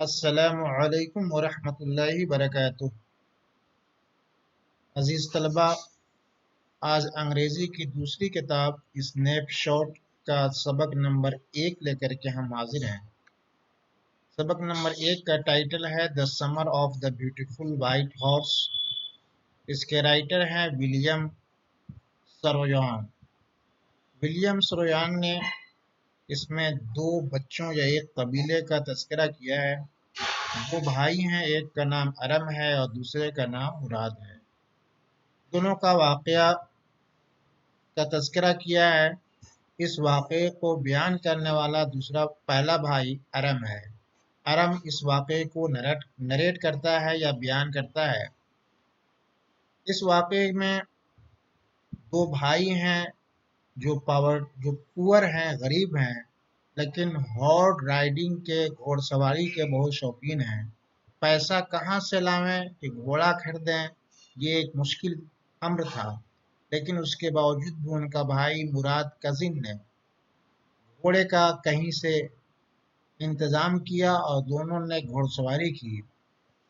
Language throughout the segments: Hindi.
अस्सलामु अलैकुम वरहमतुल्लाहि वबरकातुह। अजीज तलबा, आज अंग्रेजी की दूसरी किताब स्नैपशॉट का सबक नंबर 1 लेकर के हम हाजिर हैं। सबक नंबर 1 का टाइटल है the summer of the beautiful white horse. इसके राइटर हैं विलियम सरोयान। विलियम सरोयान ने इसमें दो बच्चों या एक कबीले का तस्करा किया है। दो भाई हैं, एक का नाम अरम है और दूसरे का नाम मुराद है। दोनों का वाकया का तज़किरा किया है। इस वाक़े को बयान करने वाला दूसरा पहला भाई अरम है। अरम इस वाक़े को नरेट करता है या बयान करता है। इस वाक़े में दो भाई हैं जो पुअर हैं, गरीब हैं, लेकिन हॉर्स राइडिंग के घोड़सवारी के बहुत शौकीन हैं। पैसा कहाँ से लावें कि घोड़ा खरीदें, ये एक मुश्किल अम्र था, लेकिन उसके बावजूद भी उनका भाई मुराद कजिन ने घोड़े का कहीं से इंतजाम किया और दोनों ने घुड़सवारी की।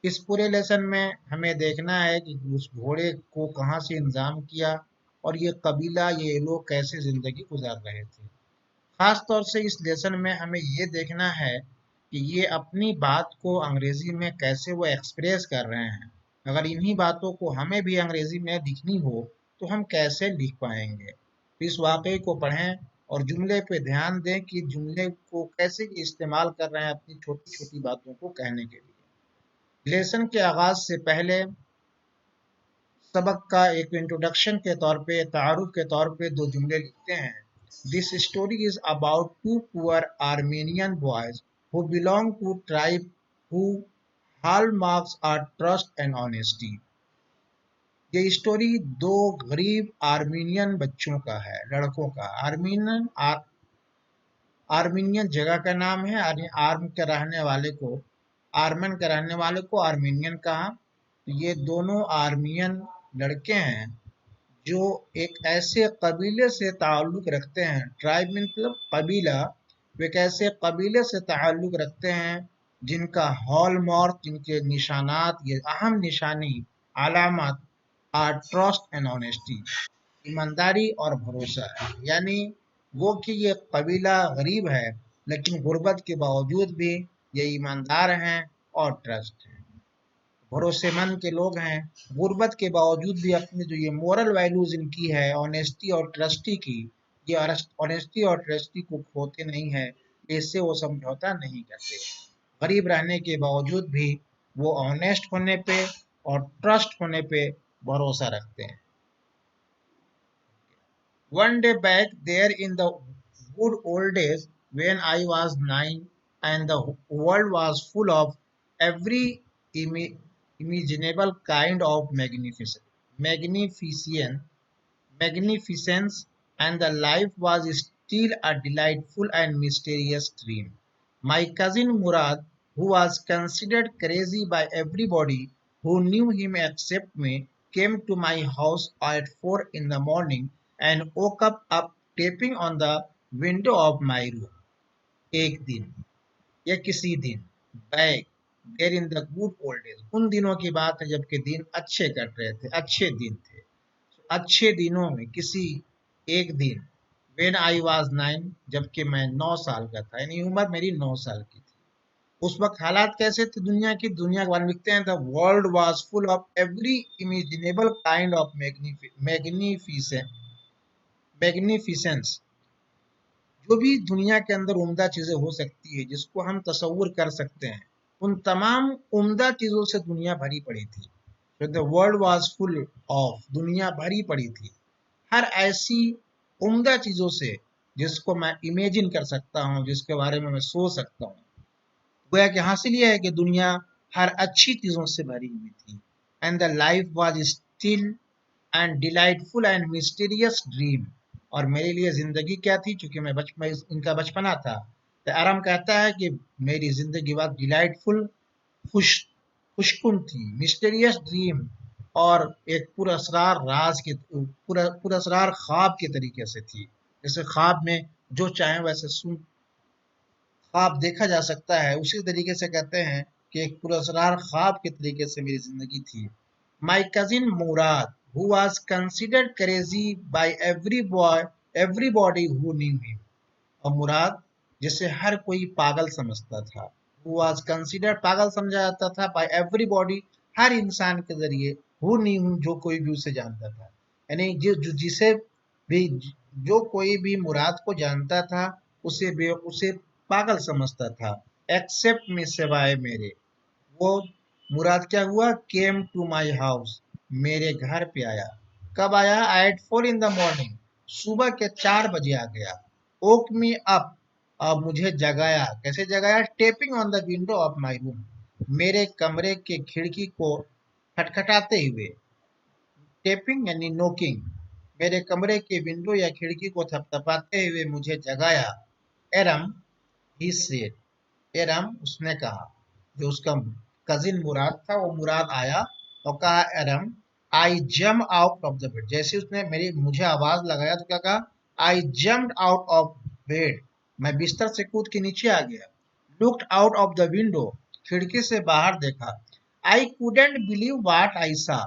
इस पूरे लेसन में हमें देखना है कि उस घोड़े को कहाँ से इंतजाम किया और ये कबीला, ये लोग कैसे जिंदगी गुजार रहे थे। खास तौर से इस लेसन में हमें ये देखना है कि ये अपनी बात को अंग्रेजी में कैसे वो एक्सप्रेस कर रहे हैं। अगर इन्हीं बातों को हमें भी अंग्रेजी में लिखनी हो तो हम कैसे लिख पाएंगे। तो इस वाक़े को पढ़ें और जुमले पे ध्यान दें कि जुमले को कैसे इस्तेमाल कर रहे हैं अपनी छोटी छोटी बातों को कहने के लिए। लेसन के आगाज से पहले सबक का एक इंट्रोडक्शन के तौर पे, तारुफ के तौर पे दो जुमले लिखते हैं। This story is about two poor Armenian boys who belong to tribe who hallmarks are trust and honesty। ये स्टोरी दो गरीब आर्मीनियन बच्चों का है, लड़कों का। आर्मीनियन जगह का नाम है। आर्म के रहने वाले को आर्मन के रहने वाले को आर्मीनियन कहा। तो ये दोनों आर्मियन लड़के हैं जो एक ऐसे कबीले से ताल्लुक़ रखते हैं। ट्राइब मतलब कबीला। वे एक ऐसे कबीले से ताल्लुक़ रखते हैं जिनका हॉलमार्क, जिनके निशानात, ये अहम निशानी, अलामत आर ट्रस्ट एंड ऑनेस्टी, ईमानदारी और भरोसा है। यानी वो कि ये कबीला गरीब है, लेकिन गुर्बत के बावजूद भी ये ईमानदार हैं और ट्रस्ट हैं, भरोसेमंद के लोग हैं। गुर्बत के बावजूद भी अपनी जो ये मोरल वैल्यूज इनकी है, ऑनेस्टी और ट्रस्टी की, ये ऑनेस्टी और ट्रस्टी को खोते नहीं है, इससे वो समझौता नहीं करते। गरीब रहने के बावजूद भी वो ऑनेस्ट होने पे और ट्रस्ट होने पे भरोसा रखते हैं। One day back there in the good old days when I was 9 and the world was full of every imaginable kind of magnificence, and the life was still a delightful and mysterious dream. My cousin Murad, who was considered crazy by everybody who knew him except me, came to my house at 4 in the morning and woke up tapping on the window of my room. एक दिन या किसी दिन, back there in the good old days, उन दिनों की बात है जबकि दिन अच्छे कट रहे थे, अच्छे दिन थे। अच्छे दिनों में किसी एक दिन, व्हेन आई वाज 9, जबकि मैं 9 साल का था, यानी उम्र मेरी 9 साल की थी। उस वक्त हालात कैसे थे दुनिया की? दुनिया के बारे में लिखते हैं, the world was full of every imaginable kind of magnificence. जो भी दुनिया के अंदर उम्दा चीजें हो सकती है, जिसको हम तसव्वुर कर सकते हैं, उन तमाम उम्दा चीजों से दुनिया भरी पड़ी थी। तो the world was full of, दुनिया भरी पड़ी थी हर ऐसी उम्दा चीजों से जिसको मैं इमेजिन कर सकता हूँ, जिसके बारे में मैं सोच सकता हूँ। गोया कि हासिल यह है कि दुनिया हर अच्छी चीजों से भरी हुई थी। And the life was still and delightful and mysterious dream, और मेरे लिए जिंदगी क्या थी, क्योंकि मैं इनका बचपना था। तो आराम कहता है कि मेरी जिंदगी बहुत डिलाइटफुल, खुशकुन थी, मिस्टीरियस ड्रीम, और एक पुरअसरार राज के पुरअसरार ख्वाब के तरीके से थी। जैसे ख्वाब में जो चाहे वैसे सुन ख्वाब देखा जा सकता है, उसी तरीके से कहते हैं कि एक पुरस्कार ख्वाब के तरीके से मेरी जिंदगी थी। माई cousin Murad who was considered crazy by everybody who knew him, और मुराद जिसे हर कोई पागल समझता था, हु वॉज कंसिडर्ड पागल समझा जाता था, बाय एवरीबॉडी हर इंसान के जरिए, हु न्यू जो कोई भी उसे जानता था, यानी जिसे भी जो कोई भी मुराद को जानता था उसे पागल समझता था। एक्सेप्ट में सिवाय मेरे, वो मुराद क्या हुआ, केम टू माई हाउस, मेरे घर पे आया। कब आया, एट 4 इन द मॉर्निंग, सुबह के 4 बजे आ गया। ओक मी अप, अब मुझे जगाया, कैसे जगाया, tapping on the window of my room, मेरे कमरे के खिड़की को खटखटाते हुए, टेपिंग यानी नोकिंग, मेरे कमरे के विंडो या खिड़की को थपथपाते हुए मुझे जगाया। एरम, ही सेड, एरम उसने कहा, जो उसका कजिन मुराद था वो मुराद आया और कहा erm, I jump out of the bed, जैसे उसने मेरी मुझे आवाज लगाया तो क्या कहा, I jump out of bed, मैं बिस्तर से कूद के नीचे आ गया। Looked out of the window, खिड़की से बाहर देखा। I couldn't believe what I saw,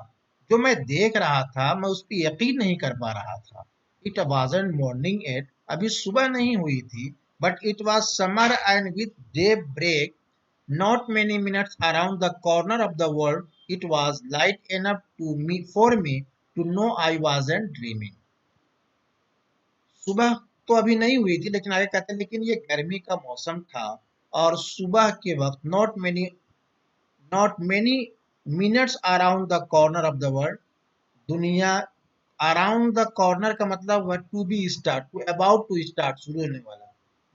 जो मैं देख रहा था मैं उस पर यकीन नहीं कर पा रहा था। इट वाजंट मॉर्निंग एट, अभी सुबह नहीं हुई थी, but it was summer and with day break not many minutes around the corner of the world, it was light enough for me to know I wasn't dreaming. सुबह तो अभी नहीं हुई थी, लेकिन आगे कहते हैं लेकिन ये गर्मी का मौसम था और सुबह के वक्त not many minutes around the corner of the world, दुनिया अराउंड द कॉर्नर का मतलब हुआ to be start, to about to start, शुरू होने वाला,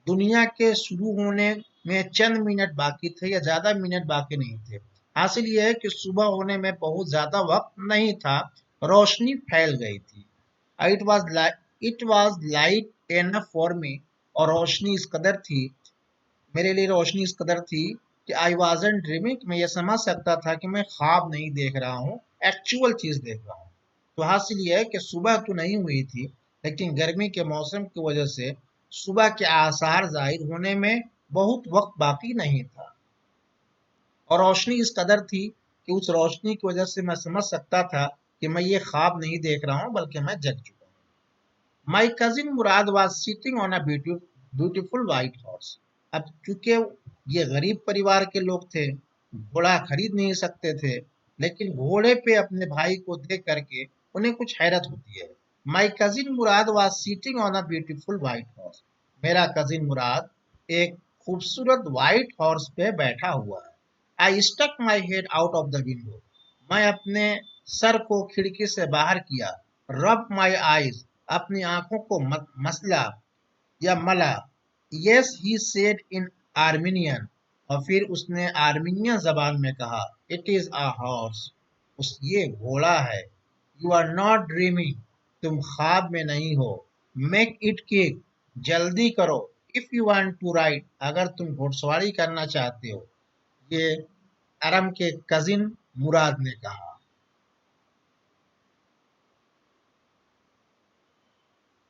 दुनिया के शुरू होने में चंद मिनट बाकी थे या ज्यादा मिनट बाकी नहीं थे। हासिल यह है कि सुबह होने में बहुत ज्यादा वक्त नहीं था, रोशनी फैल गई थी। It was light enough for me, और रोशनी इस कदर थी, मेरे लिए रोशनी इस कदर थी कि आई वाजंट ड्रीमिंग, मैं ये समझ सकता था कि मैं ख्वाब नहीं देख रहा हूँ, एक्चुअल चीज देख रहा हूँ। तो हासिल ये है कि सुबह तो नहीं हुई थी, लेकिन गर्मी के मौसम की वजह से सुबह के आसार जाहिर होने में बहुत वक्त बाकी नहीं था, और रोशनी इस कदर थी कि उस रोशनी की वजह से मैं समझ सकता था कि मैं ये ख्वाब नहीं देख रहा हूँ बल्कि मैं जग चुका हूँ। माई cousin Murad was sitting on a beautiful white horse, अब चूंकि ये गरीब परिवार के लोग थे, घोड़ा खरीद नहीं सकते थे, लेकिन घोड़े पे अपने भाई को देख करके उन्हें कुछ हैरत होती है। My cousin Murad was sitting on a beautiful white horse, मेरा कजिन मुराद एक खूबसूरत व्हाइट हॉर्स पे बैठा हुआ है। I stuck my head out of the window, मैं अपने सर को खिड़की से बाहर किया। रब माई आईज, अपनी आंखों को मसला या मला। Yes he said in Armenian, और फिर उसने आर्मीनियन जबान में कहा, इट इज अ हॉर्स, उस ये घोड़ा है। यू आर नॉट ड्रीमिंग, तुम ख्वाब में नहीं हो। मेक इट किक, जल्दी करो। If you want to ride, अगर तुम घुड़सवारी करना चाहते हो। ये अरम के कजिन मुराद ने कहा।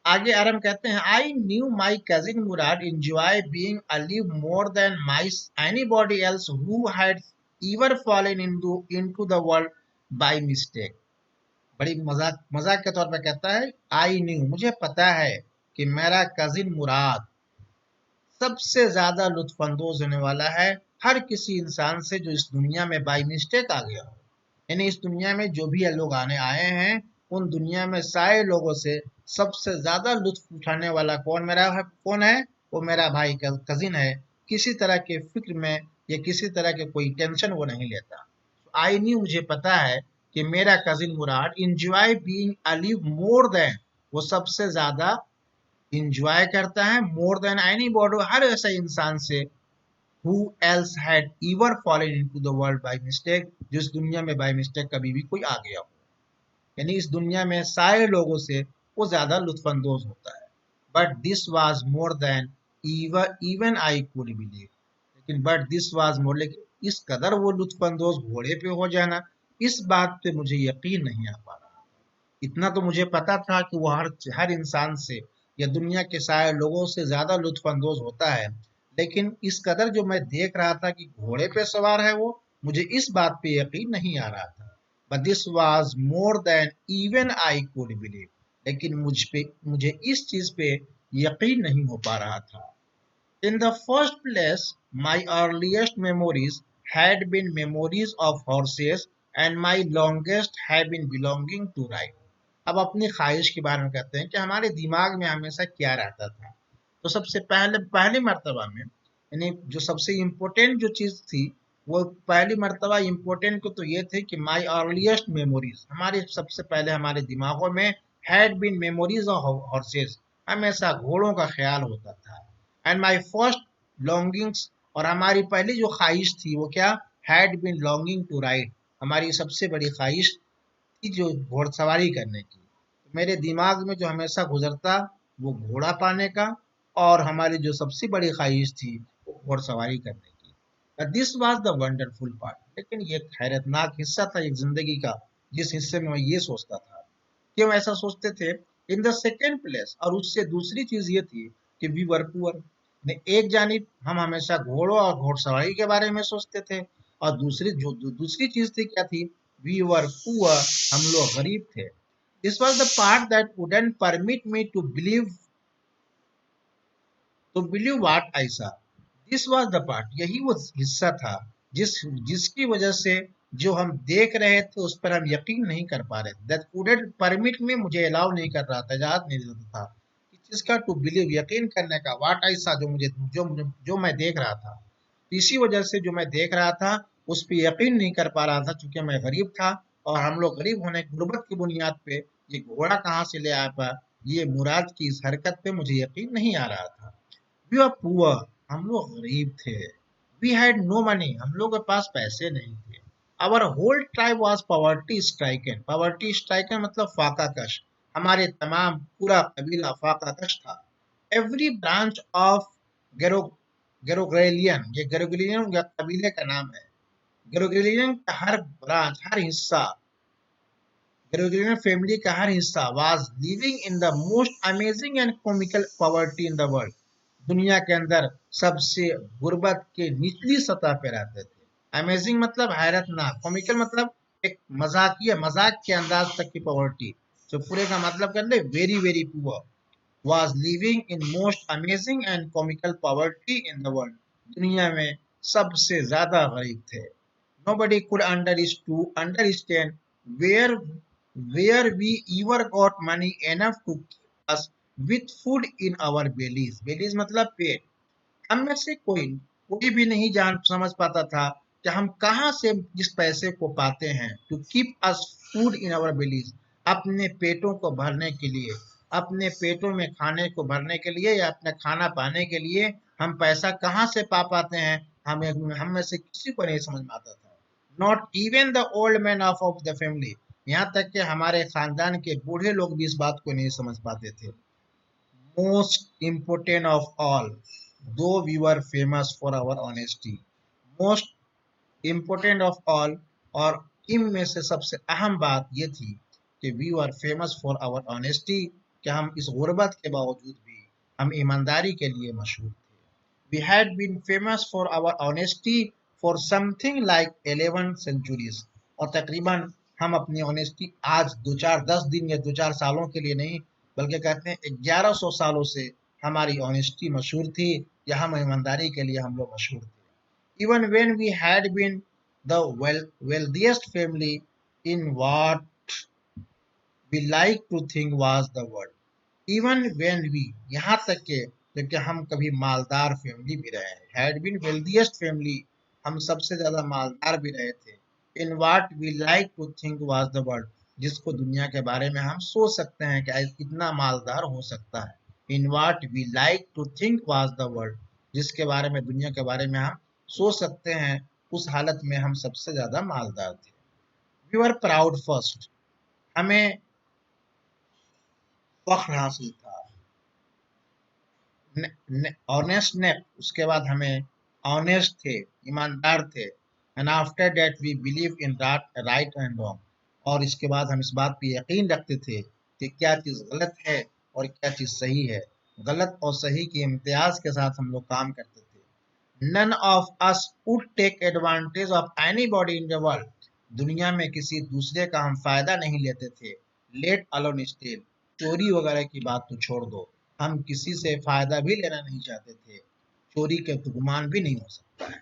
आगे आरम कहते हैं, I knew my cousin Murad enjoy being alive more then my anybody else who had ever fallen into the world by mistake। बड़ी मजाक मजाक के तौर पे कहता है, आई न्यू मुझे पता है कि मेरा कजिन मुराद सबसे ज्यादा लुत्फानंदोज होने वाला है हर किसी इंसान से जो इस दुनिया में बाई मिस्टेक आ गया हो। यानी इस दुनिया में जो भी लोग आने आए हैं, उन दुनिया में सारे लोगों से सबसे ज्यादा लुत्फ उठाने वाला कौन है, वो मेरा भाई का कजिन है। किसी तरह के फिक्र में या किसी तरह के कोई टेंशन वो नहीं लेता। आई न्यू मुझे पता है कि मेरा cousin Murad enjoy being alive more than, वो सबसे ज्यादा इंजॉय करता है मोर देन एनी बॉडी, हर ऐसे इंसान से who else had ever fallen into the world by mistake, जिस दुनिया में बाय मिस्टेक कभी भी कोई आ गया हो। यानी इस दुनिया में सारे लोगों से वो ज्यादा लुत्फानंदोज होता है। But this was more than even I could believe, लेकिन बट दिस वाज मोर, लेकिन इस कदर वो लुत्फानंदोज घोड़े पे हो जाना, इस बात पे मुझे यकीन नहीं आ पा रहा। इतना तो मुझे पता था कि वो हर इंसान से या दुनिया के सारे लोगों से ज्यादा लुत्फानंदोज होता है, लेकिन इस कदर जो मैं देख रहा था कि घोड़े पे सवार है वो, मुझे इस बात पे यकीन नहीं आ रहा था। But this was more than even I could believe, लेकिन मुझे इस चीज पे यकीन नहीं हो पा रहा था। In the first place, my earliest memories had been memories of horses and my longest have been belonging to ride. अब अपनी ख्वाहिश के बारे में कहते हैं कि हमारे दिमाग में हमेशा क्या रहता था। तो सबसे पहली मर्तबा में यानी जो सबसे इम्पोर्टेंट जो चीज थी वो पहली मर्तबा इम्पोर्टेंट को तो ये थे कि माई अर्लीस्ट मेमोरीज, हमारे सबसे पहले हमारे दिमागों में had been memories of horses, हमेशा घोड़ों का ख्याल होता था। एंड माई फर्स्ट लॉन्गिंग्स, और हमारी पहली जो ख्वाहिश थी वो क्या, had been longing to ride, हमारी सबसे बड़ी ख्वाहिश थी जो घोड़सवारी करने की। तो मेरे दिमाग में जो हमेशा गुजरता वो घोड़ा पाने का, और हमारी जो सबसे बड़ी ख्वाहिश थी वो घोड़सवारी करने की। This was the wonderful part, लेकिन ये हैरतनाक हिस्सा था एक जिंदगी का, जिस हिस्से में मैं ये सोचता था। क्यों ऐसा सोचते थे? इन द सेकेंड प्लेस, और उससे दूसरी चीज ये थी कि वी वर पुअर, एक जानिब हम हमेशा घोड़ों और घोड़सवारी के बारे में सोचते थे, और दूसरी चीज थी क्या थी, वी वर पुअर, हम लोग गरीब थे। This was the part that wouldn't permit me to believe what I saw. This was the part, यही वो हिस्सा था जिसकी वजह से जो हम देख रहे थे उस पर हम यकीन नहीं कर पा रहे थे। दैट वुडंट परमिट में, मुझे अलाउ नहीं कर रहा था, इजाजत नहीं देता था जिसका टू बिलीव, यकीन करने का, व्हाट आई सा, जो मैं देख रहा था। इसी वजह से जो मैं देख रहा था उस पर यकीन नहीं कर पा रहा था, क्योंकि मैं गरीब था, और हम लोग गरीब होने गुर्बत की बुनियाद पे ये घोड़ा कहाँ से ले आया, ये मुराद की इस हरकत पे मुझे यकीन नहीं आ रहा था। वी आर पुअर, हम लोग गरीब थे। वी हैड नो मनी, हम लोग के पास पैसे नहीं थे। Our whole tribe was poverty stricken, poverty stricken मतलब फाका कश, हमारे तमाम पूरा कबीला फाका कश था। एवरी ब्रांच ऑफ गेरो गेरोग्रेलियन, ये गेरोग्रेलियन कबीले का नाम है। गेरोग्रेलियन का हर ब्रांच, हर हिस्सा, गेरोग्रेलियन फैमिली का हर हिस्सा was living in the most amazing and comical poverty in the world, दुनिया के अंदर सबसे गुर्बत के निचली सतह पे रहते थे। अमेजिंग मतलब हैरतनाक, कॉमिकल मतलब एक मजाकिया, मजाक के अंदाज तक की पॉवर्टी, जो पूरे का मतलब कर ले very very poor, was living in most amazing and comical poverty in the world, दुनिया में सबसे ज्यादा गरीब थे। Nobody could understand where where we ever got money enough to keep us with food in our bellies. Bellies मतलब पेट। हम में से कोई भी नहीं जान समझ पाता था कि हम कहाँ से इस पैसे को पाते हैं। To keep us food in our bellies, अपने पेटों को भरने के लिए, अपने पेटों में खाने को भरने के लिए या अपना खाना पाने के लिए हम पैसा कहाँ से पा पाते हैं, हम में से किसी को नहीं समझ में आता था। Not even the old man of the family, यहाँ तक कि हमारे खानदान के बूढ़े लोग भी इस बात को नहीं समझ पाते थे। Most important of all, though we were famous for our honesty, most important of all, और इनमें से सबसे अहम बात ये थी कि we are famous for our honesty, कि हम इस गुर्बत के बावजूद भी हम ईमानदारी के लिए मशहूर थे। We had been famous for our honesty for something like 11 centuries, और तकरीबन हम अपनी ऑनेस्टी आज दो चार 10 दिन या दो चार सालों के लिए नहीं, बल्कि कहते हैं 1100 सालों से हमारी ऑनेस्टी मशहूर थी, या हम ईमानदारी के लिए हम लोग मशहूर थे। Even when we had been the wealthiest family in what we like to think was the world. Even when we, यहाँ तक के जबकि हम कभी मालदार फैमिली भी रहे हैं, had been wealthiest family, हम सबसे ज्यादा मालदार भी रहे थे। In what we like to think was the world, जिसको दुनिया के बारे में हम सोच सकते हैं कि कितना मालदार हो सकता है। In what we like to think was the world, जिसके बारे में दुनिया के बारे में हम सोच सकते हैं, उस हालत में हम सबसे ज्यादा मालदार थे। We were proud first, हमें फख्र हासिल था। ऑनेस्टनेस, उसके बाद हमें ऑनेस्ट थे, ईमानदार थे। And after that we believe in right and wrong, और इसके बाद हम इस बात पे यकीन रखते थे कि क्या चीज़ गलत है और क्या चीज़ सही है। गलत और सही के इम्तियाज के साथ हम लोग काम करते थे। None of us would take advantage of anybody in the world. दुनिया में किसी दूसरे का हम फायदा नहीं लेते थे. Let alone steal. चोरी वगैरह की बात तो छोड़ दो, हम किसी से फायदा भी लेना नहीं चाहते थे. चोरी के तो गुमान भी नहीं हो सकता है.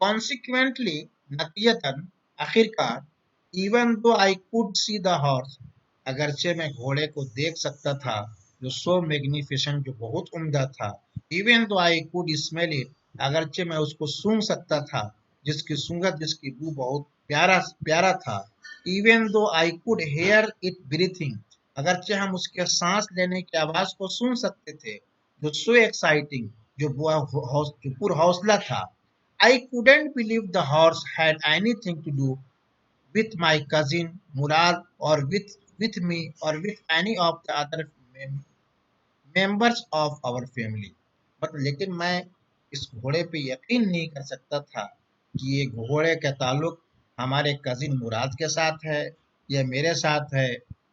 Consequently, नतीजतन, आखिरकार, even though I could see the horse, अगरचे मैं घोड़े को देख सकता था, जो so magnificent, जो बहुत उम्दा था. Even though I could smell it, अगरचे मैं उसको सूंघ सकता था, जिसकी सूंघत, जिसकी बू बहुत प्यारा प्यारा था. Even though I could hear it breathing, अगरचे हम उसके सांस लेने की आवाज को सुन सकते थे, जो so exciting, जो पूरा हौसला था. I couldn't believe the horse had anything to do with my cousin Murad, or with me, or with any of the other members of our family. But लेकिन मैं इस घोड़े पे यकीन नहीं कर सकता था कि ये घोड़े का ताल्लुक हमारे कजिन मुराद के साथ है, या मेरे साथ है,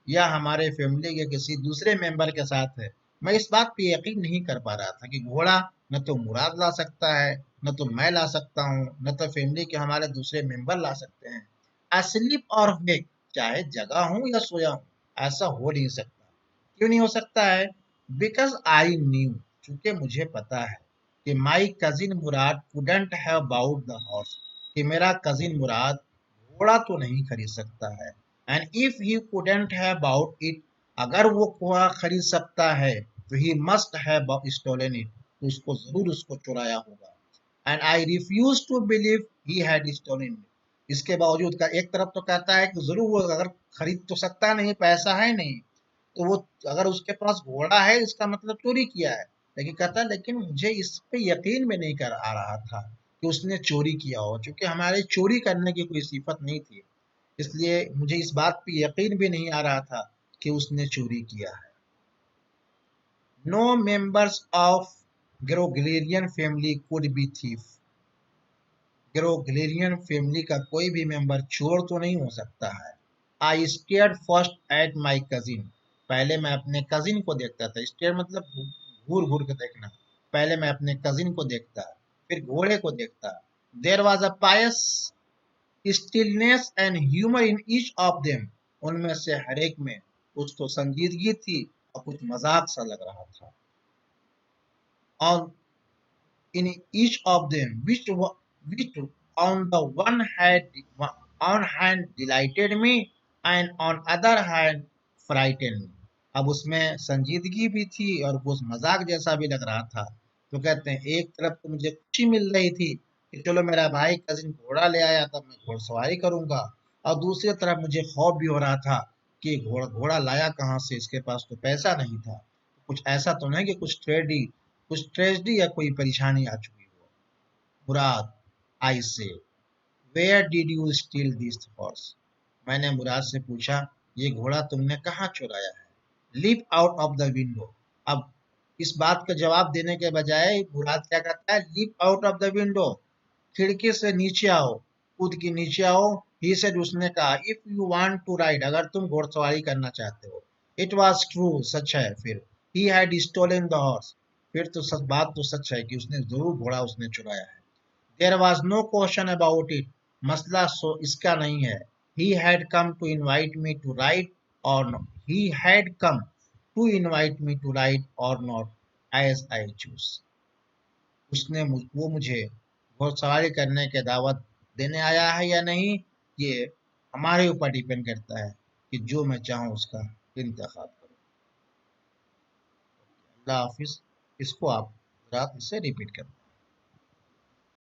या हमारे फैमिली के किसी दूसरे मेंबर के साथ है. मैं इस बात पे यकीन नहीं कर पा रहा था कि घोड़ा न तो मुराद ला सकता है, न तो मैं ला सकता हूँ, न तो फैमिली के हमारे दूसरे मेंबर ला सकते हैं. अस्लीप और वेक, चाहे जगा हूँ या सोया हूँ, ऐसा हो नहीं सकता. क्यों नहीं हो सकता है? बिकॉज आई न्यू, चूंकि मुझे पता है कि my cousin Murad couldn't have bought the horse, कि मेरा कजिन मुराद घोड़ा तो नहीं खरीद सकता है. And if he couldn't have bought it, अगर वो घोड़ा खरीद सकता है तो he must have stolen it, तो उसको जरूर उसको चुराया होगा. And I refuse to believe he had stolen it. इसके बावजूद का एक तरफ तो कहता है कि जरूर वो अगर खरीद तो सकता नहीं, पैसा है नहीं, तो वो अगर उसके पास घोड़ा है इसका मतलब चोरी किया है. लेकिन कहता है लेकिन मुझे इस पे यकीन भी नहीं कर आ रहा था कि उसने चोरी किया हो, क्योंकि हमारे चोरी करने की कोई सिफत नहीं थी, इसलिए मुझे इस बात पे यकीन भी नहीं आ रहा था कि उसने चोरी किया है. No members of Garoghlanian family could be thief. Garoghlanian family का कोई भी मेंबर चोर तो नहीं हो सकता है. I stared first at my cousin. पहले मैं अपने कजिन को देखता था. स्टेयर मतलब घूर घूर के देखना. पहले मैं अपने कजिन को देखता, फिर घोड़े को देखता. There was a pious stillness and humour in each of them. उनमें से हर एक में कुछ तो संजीदगी थी और कुछ मजाक सा लग रहा था. और in each of them, which on the one hand delighted me, and on other hand frightened me. अब उसमें संजीदगी भी थी और कुछ मजाक जैसा भी लग रहा था. तो कहते हैं एक तरफ तो मुझे खुशी मिल रही थी कि चलो मेरा भाई कजिन घोड़ा ले आया, तब मैं घोड़सवारी करूंगा, और दूसरी तरफ मुझे खौफ भी हो रहा था कि घोड़ा घोड़ा लाया कहाँ से, इसके पास तो पैसा नहीं था. कुछ ऐसा तो नहीं कि कुछ ट्रेजेडी या कोई परेशानी आ चुकी हो. Murad, I said, where did you steal this horse. मैंने मुराद से पूछा, ये घोड़ा तुमने कहाँ चुराया है. Leap out of the window. अब इस बात का जवाब देने के बजाय मुराद क्या कहता है, leap out of the window, खिड़की से नीचे आओ, कूद के नीचे आओ. ही सेड, उसने कहा, if you want to ride, अगर तुम घोड़सवारी करना चाहते हो. इट वाज ट्रू, सच है. फिर he had stolen the horse, फिर तो सच बात तो सच है कि उसने जरूर घोड़ा उसने चुराया है. There was no question about it, मसला सो इसका नहीं है. He had come to invite me to ride or not, he had come to invite me to ride or not as I choose. वो मुझे घोड़सवारी करने की दावत देने आया है या नहीं, ये हमारे ऊपर डिपेंड करता है कि जो मैं चाहूँ उसका इंतखाब करूँ. अल्लाह हाफिज. इसको आप रात से रिपीट करते हैं.